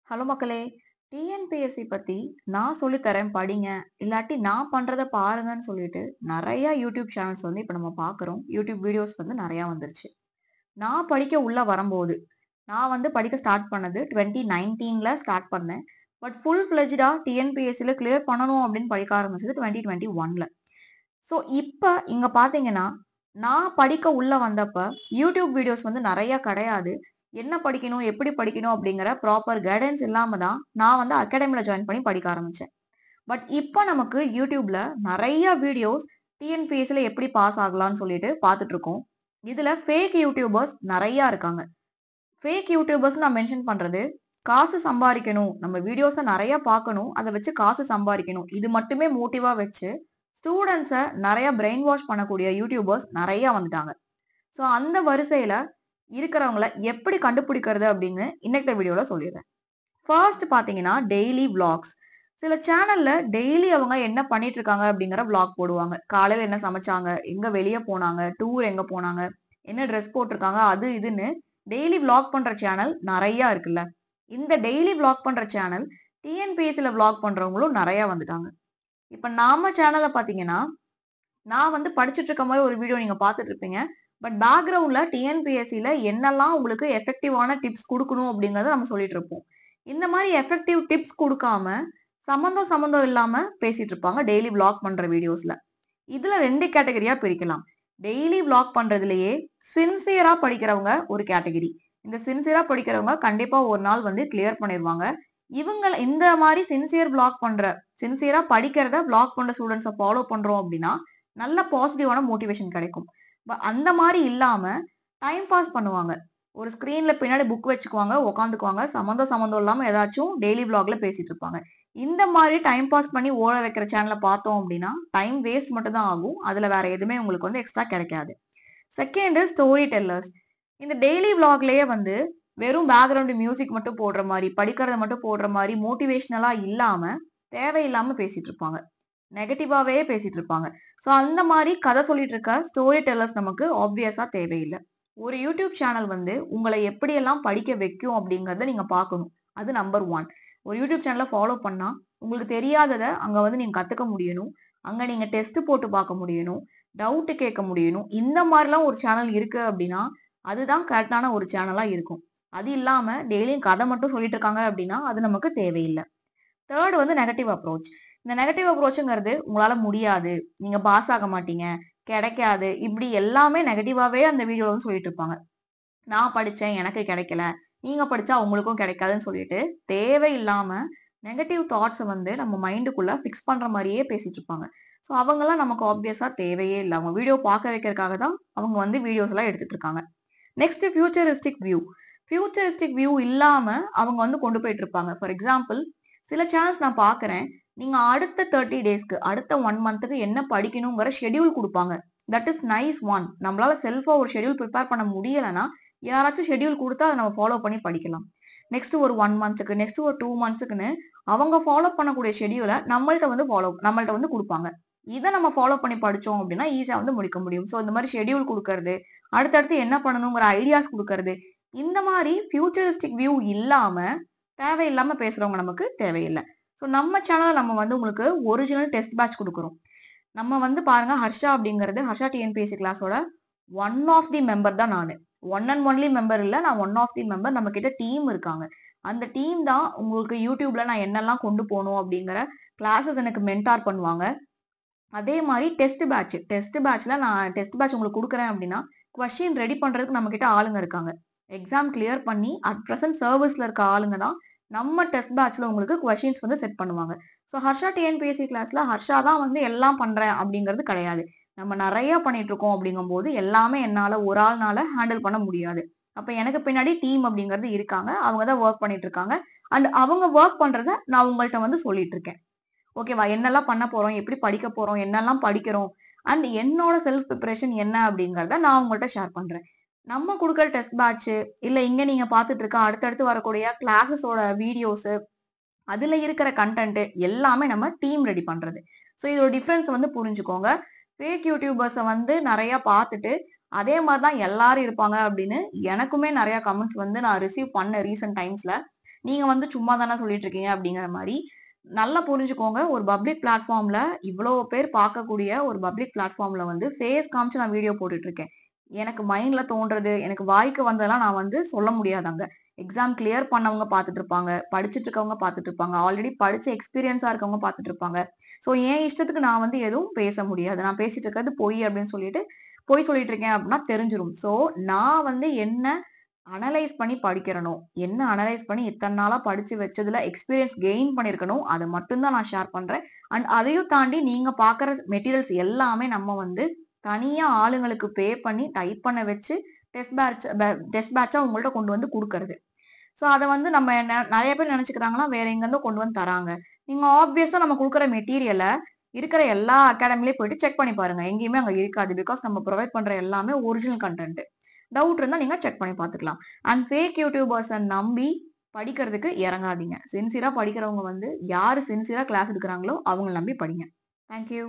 Hello மக்களே! TNPSC பத்தி நான் சொல்லி தரேன் படிங்க. இல்லாட்டி நான் பண்றத பாருங்கன்னு சொல்லிட்டு நெறைய யூடியூப் சேனல்ஸ் வந்து இப்ப நம்ம பார்க்குறோம். யூடியூப் வீடியோஸ் வந்து நெறையா வந்துருச்சு. நான் படிக்க உள்ள வரம்போது, நான் வந்து படிக்க ஸ்டார்ட் பண்ணது 2019ல ஸ்டார்ட் பண்ணேன். பட் ஃபுல் ஃப்ளெட்ஜ்டா டிஎன்பிஎஸ்சில கிளியர் பண்ணணும் அப்படின்னு படிக்க ஆரம்பிச்சது 2021ல. ஸோ இப்ப இங்க பார்த்தீங்கன்னா, நான் படிக்க உள்ள வந்தப்ப யூடியூப் வீடியோஸ் வந்து நெறைய கிடையாது. என்ன படிக்கணும்? எப்படி படிக்கணும்? அப்படிங்கிற ப்ராப்பர் கைடன்ஸ் இல்லாம தான் நான் வந்து அகாடமில ஜாயின் பண்ணி படிக்க ஆரம்பிச்சேன். பட் இப்ப நமக்கு YouTubeல நெறைய வீடியோஸ் டிஎன்பிஎஸ்சில எப்படி பாஸ் ஆகலாம்னு சொல்லிட்டு பார்த்துட்டு இருக்கோம். இதுல ஃபேக் யூடியூபர்ஸ் நெறைய இருக்காங்க. ஃபேக் யூடியூபர்ஸ் நான் மென்ஷன் பண்றது, காசு சம்பாரிக்கணும். நம்ம வீடியோஸ நெறைய பார்க்கணும். அத வச்சு காசு சம்பாரிக்கணும். இது மட்டுமே மோட்டிவா வச்சு ஸ்டூடண்ட்ஸ நெறைய பிரெயின் வாஷ் பண்ணக்கூடிய யூடியூபர்ஸ் நெறைய வந்துட்டாங்க. ஸோ அந்த வரிசையில இருக்கிறவங்கள எப்படி கண்டுபிடிக்கிறது அப்படின்னு இன்னைக்கு வீடியோல சொல்லிடுறேன். ஃபர்ஸ்ட் பாத்தீங்கன்னா டெய்லி விளாக்ஸ். சில சேனல்ல டெய்லி அவங்க என்ன பண்ணிட்டு இருக்காங்க அப்படிங்கிற விளாக் போடுவாங்க. காலையில என்ன சமைச்சாங்க, எங்க வெளிய போனாங்க, டூர் எங்க போனாங்க, என்ன ட்ரெஸ் போட்டிருக்காங்க, அது இதுன்னு டெய்லி விளாக் பண்ற சேனல் நெறைய இருக்குல்ல. இந்த டெய்லி விளாக் பண்ற சேனல் டிஎன்பிஎஸ்சில விளாக் பண்றவங்களும் நெறைய வந்துட்டாங்க. இப்ப நாம சேனல்ல பாத்தீங்கன்னா, நான் வந்து படிச்சுட்டு இருக்க மாரி ஒரு வீடியோ நீங்க பார்த்துட்டு இருப்பீங்க. பட் பேக்கிரவுண்ட்ல டிஎன்பிஎஸ்சில என்னெல்லாம் உங்களுக்கு எஃபெக்டிவான டிப்ஸ் குடுக்கணும் அப்படிங்கிறத நம்ம சொல்லிட்டு இருப்போம். இந்த மாரி எஃபெக்டிவ் டிப்ஸ் குடுக்காம, சம்மந்தம் இல்லாம பேசிட்டு இருப்பாங்க டெய்லி விளாக் பண்ற வீடியோஸ்ல. இதுல 2 கேட்டகரியா பிரிக்கலாம். டெய்லி விளாக் பண்றதுலயே சின்சியரா படிக்கிறவங்க ஒரு கேட்டகரி. இந்த சின்சியரா படிக்கிறவங்க கண்டிப்பா ஒரு நாள் வந்து கிளியர் பண்ணிருவாங்க. இந்த மாரி சின்சியரா படிக்கிறத விளாக் பண்ற ஸ்டூடண்ட்ஸ ஃபாலோ பண்றோம் அப்படின்னா, நல்ல பாசிட்டிவான மோட்டிவேஷன் கிடைக்கும். அந்த மாரி இல்லாம டைம் பாஸ் பண்ணுவாங்க. ஒரு ஸ்க்ரீன்ல பின்னாடி புக் வச்சுக்குவாங்க, உட்காந்துக்குவாங்க. சம்மந்தம் இல்லாம ஏதாச்சும் டெய்லி விளாக்ல பேசிட்டு இருப்பாங்க. இந்த மாரி டைம் பாஸ் பண்ணி ஓட வைக்கிற சேனல பார்த்தோம் அப்படின்னா, டைம் வேஸ்ட் மட்டும் தான் ஆகும். அதுல வேற எதுவுமே உங்களுக்கு வந்து எக்ஸ்ட்ரா கிடைக்காது. Second story tellers. இந்த டெய்லி விளாக்லயே வந்து வெறும் பேக்கிரவுண்ட் மியூசிக் மட்டும் போடுற மாரி, படிக்கிறத மட்டும் போடுற மாரி மோட்டிவேஷனலா இல்லாம, தேவையில்லாம பேசிட்டு இருப்பாங்க. நெகட்டிவாவே பேசிட்டு இருப்பாங்க. ஸோ அந்த மாரி கதை சொல்லிட்டு இருக்க ஸ்டோரி டெல்லர்ஸ் நமக்கு ஆப்வியஸா தேவையில்ல. ஒரு யூடியூப் சேனல் வந்து உங்கள எப்படியெல்லாம் படிக்க வைக்கும் அப்படிங்கிறத நீங்க பார்க்கணும். அது நம்பர் 1. ஒரு யூடியூப் சேனல ஃபாலோ பண்ணா, உங்களுக்கு தெரியாதத அங்க வந்து நீங்க கத்துக்க முடியணும். அங்க நீங்க டெஸ்ட் போட்டு பார்க்க முடியணும். டவுட் கேட்க முடியணும். இந்த மாரிலாம் ஒரு சேனல் இருக்கு அப்படின்னா, அதுதான் கரெக்ட்டான ஒரு சேனலா இருக்கும். அது இல்லாம டெய்லியும் கதை மட்டும் சொல்லிட்டு இருக்காங்க அப்படின்னா, அது நமக்கு தேவையில்ல. 3 வந்து நெகட்டிவ் அப்ரோச். இந்த நெகட்டிவ் அப்ரோச்ங்கிறது உங்களால முடியாது, நீங்க பாஸ் ஆக மாட்டீங்க, கிடைக்காது, இப்படி எல்லாமே நெகட்டிவாவே அந்த வீடியோல வந்து சொல்லிட்டு இருப்பாங்க. நான் படிச்சேன், எனக்கு கிடைக்கல. நீங்க படிச்சா உங்களுக்கும் கிடைக்காதுன்னு சொல்லிட்டு, தேவையில்லாம நெகட்டிவ் தாட்ஸ வந்து நம்ம மைண்டுக்குள்ள ஃபிக்ஸ் பண்ற மாரியே பேசிட்டு இருப்பாங்க. ஸோ அவங்கலாம் நமக்கு ஆப்வியஸா தேவையே இல்ல. அவங்க வீடியோ பார்க்க வைக்கிறதுக்காக தான் அவங்க வந்து வீடியோஸ் எல்லாம் எடுத்துட்டு இருக்காங்க. Next futuristic view. Futuristic view இல்லாம அவங்க வந்து கொண்டு போயிட்டு இருப்பாங்க. ஃபார் எக்ஸாம்பிள், சில சேனல்ஸ் நான் பார்க்குறேன். நீங்க அடுத்த 30 டேஸ்க்கு, அடுத்த 1 மந்த்துக்கு என்ன படிக்கணுங்கிற ஷெட்யூல் குடுப்பாங்க. That is nice one. நம்மளால செல்ஃபா ஒரு ஷெட்யூல் பிரிப்பேர் பண்ண முடியலன்னா, யாராச்சும் ஷெட்யூல் குடுத்தா அத நம்ம ஃபாலோ பண்ணி படிக்கலாம். நெக்ஸ்ட் ஒரு 1 மந்த்ஸ்க்கு, நெக்ஸ்ட் ஒரு 2 மந்த்ஸ்க்குன்னு அவங்க ஃபாலோ பண்ணக்கூடிய ஷெட்யூல நம்மள்ட்ட வந்து குடுப்பாங்க. இத நம்ம ஃபாலோ பண்ணி படிச்சோம் அப்டின்னா, ஈஸியா வந்து முடிக்க முடியும். ஸோ இந்த மாரி ஷெட்யூல் குடுக்கறது, அடுத்தடுத்து என்ன பண்ணணுங்கிற ஐடியாஸ் குடுக்கறது, இந்த மாரி ஃபியூச்சரிஸ்டிக் வியூ இல்லாம, தேவையில்லாம பேசுறவங்க நமக்கு தேவையில்ல. ஸோ நம்ம சேனல்ல நம்ம வந்து உங்களுக்கு ஒரிஜினல் டெஸ்ட் பேட்ச் குடுக்குறோம். நம்ம வந்து பாருங்க ஹர்ஷா அப்படிங்கிறது ஹர்ஷா டிஎன்பிஎஸ்சி கிளாஸோட ஒன் ஆஃப் தி மெம்பர் தான் நானு. ஒன் அண்ட் ஒன்லி மெம்பர் இல்ல. நான் ஒன் ஆஃப் தி மெம்பர். நம்ம கிட்ட டீம் இருக்காங்க. அந்த டீம் தான் உங்களுக்கு YouTubeல நான் என்னெல்லாம் கொண்டு போணும் அப்படிங்கிற கிளாஸஸ் எனக்கு மென்டார் பண்ணுவாங்க. அதே மாரி டெஸ்ட் பேட்ச்ல நான் உங்களுக்கு குடுக்குறேன் அப்படின்னா, கொஸ்டின் ரெடி பண்றதுக்கு நம்ம கிட்ட ஆளுங்க இருக்காங்க. எக்ஸாம் கிளியர் பண்ணி அட் பிரசன்ட் சர்வீஸ்ல இருக்க ஆளுங்க தான் நம்ம டெஸ்ட் பேட்ச்ல உங்களுக்கு கொஸ்டின்ஸ் வந்து செட் பண்ணுவாங்க. ஸோ ஹர்ஷா டிஎன்பிஎஸ்சி கிளாஸ்ல ஹர்ஷா தான் வந்து எல்லாம் பண்றேன் அப்படிங்கிறது கிடையாது. நம்ம நெறைய பண்ணிட்டு இருக்கோம் அப்படிங்கும்போது, எல்லாமே என்னால ஒரு ஆள்னால ஹேண்டில் பண்ண முடியாது. அப்ப எனக்கு பின்னாடி டீம் அப்படிங்கிறது இருக்காங்க. அவங்க தான் வொர்க் பண்ணிட்டு இருக்காங்க. அண்ட் அவங்க வொர்க் பண்றத நான் உங்கள்ட்ட வந்து சொல்லிட்டு இருக்கேன். ஓகேவா? என்னெல்லாம் பண்ண போறோம்? எப்படி படிக்க போறோம்? என்னெல்லாம் படிக்கிறோம்? அண்ட் என்னோட செல்ஃப் பிரிப்பரேஷன் என்ன அப்படிங்கிறத நான் உங்கள்ட்ட ஷேர் பண்றேன். நம்ம குடுக்குற டெஸ்ட் பேட்ச், இல்ல இங்க நீங்க பார்த்துட்டு இருக்க அடுத்தடுத்து வரக்கூடிய கிளாஸஸோட வீடியோஸ், அதுல இருக்கிற கன்டென்ட் எல்லாமே நம்ம டீம் ரெடி பண்றது. ஸோ இதோட டிஃபரன்ஸ் வந்து புரிஞ்சுக்கோங்க. ஃபேக் யூடியூபர்ஸ வந்து நெறைய பார்த்துட்டு, அதே மாரி தான் எல்லாரும் இருப்பாங்க அப்படின்னு எனக்குமே நெறைய கமெண்ட்ஸ் வந்து நான் ரிசீவ் பண்ணேன் ரீசென்ட் டைம்ஸ்ல. நீங்க வந்து சும்மா தானே சொல்லிட்டு இருக்கீங்க அப்படிங்கிற மாரி. நல்லா புரிஞ்சுக்கோங்க. ஒரு பப்ளிக் பிளாட்ஃபார்ம்ல இவ்ளோ பேர் பார்க்கக்கூடிய ஒரு பப்ளிக் பிளாட்ஃபார்ம்ல வந்து ஃபேஸ் காமிச்சு நான் வீடியோ போட்டுட்டு இருக்கேன். எனக்கு மைண்ட்ல தோன்றது, எனக்கு வாய்க்கு வந்ததெல்லாம் நான் வந்து சொல்ல முடியாது அங்க. எக்ஸாம் கிளியர் பண்ணவங்க பார்த்துட்டு இருப்பாங்க. படிச்சுட்டு இருக்கவங்க பார்த்துட்டு இருப்பாங்க. ஆல்ரெடி படிச்ச எக்ஸ்பீரியன்ஸா இருக்கவங்க பார்த்துட்டு இருப்பாங்க. ஸோ என் இஷ்டத்துக்கு நான் வந்து எதுவும் பேச முடியாது. நான் பேசிட்டு இருக்கிறது பொய் அப்படின்னு சொல்லிட்டு, பொய் சொல்லிட்டு இருக்கேன் அப்படின்னா தெரிஞ்சிரும். ஸோ நான் வந்து என்ன அனலைஸ் பண்ணி படிக்கிறனோ, என்ன அனலைஸ் பண்ணி இத்தன நாளா படிச்சு வச்சதுல எக்ஸ்பீரியன்ஸ் கெயின் பண்ணியிருக்கனோ, அத மட்டும் தான் நான் ஷேர் பண்றேன். அண்ட் அதையும் தாண்டி நீங்க பார்க்குற மெட்டீரியல்ஸ் எல்லாமே நம்ம வந்து தனியா ஆளுங்களுக்கு பே பண்ணி டைப் பண்ண வச்சு டெஸ்ட் பேட்ச்சா உங்கள்ட்ட கொண்டு வந்து குடுக்கறது. ஸோ அத வந்து நம்ம நெறைய பேர் நெனச்சுக்கிறாங்கன்னா, வேற எங்கேருந்தோ கொண்டு வந்து தராங்க. நீங்க ஆப்வியஸா நம்ம குடுக்குற மெட்டீரியல இருக்கிற எல்லா அகாடமிலயும் போயிட்டு செக் பண்ணி பாருங்க. எங்கேயுமே அங்க இருக்காது. பிகாஸ் நம்ம புரொவைட் பண்ற எல்லாமே ஒரிஜினல் கன்டென்ட். டவுட் இருந்தா நீங்க செக் பண்ணி பார்த்துக்கலாம். அண்ட் ஃபேக் யூடியூபர்ஸ நம்பி படிக்கிறதுக்கு இறங்காதீங்க. சின்சியரா படிக்கிறவங்க வந்து யாரு சின்சியரா கிளாஸ் எடுக்குறாங்களோ அவங்கள நம்பி படிங்க. Thank you.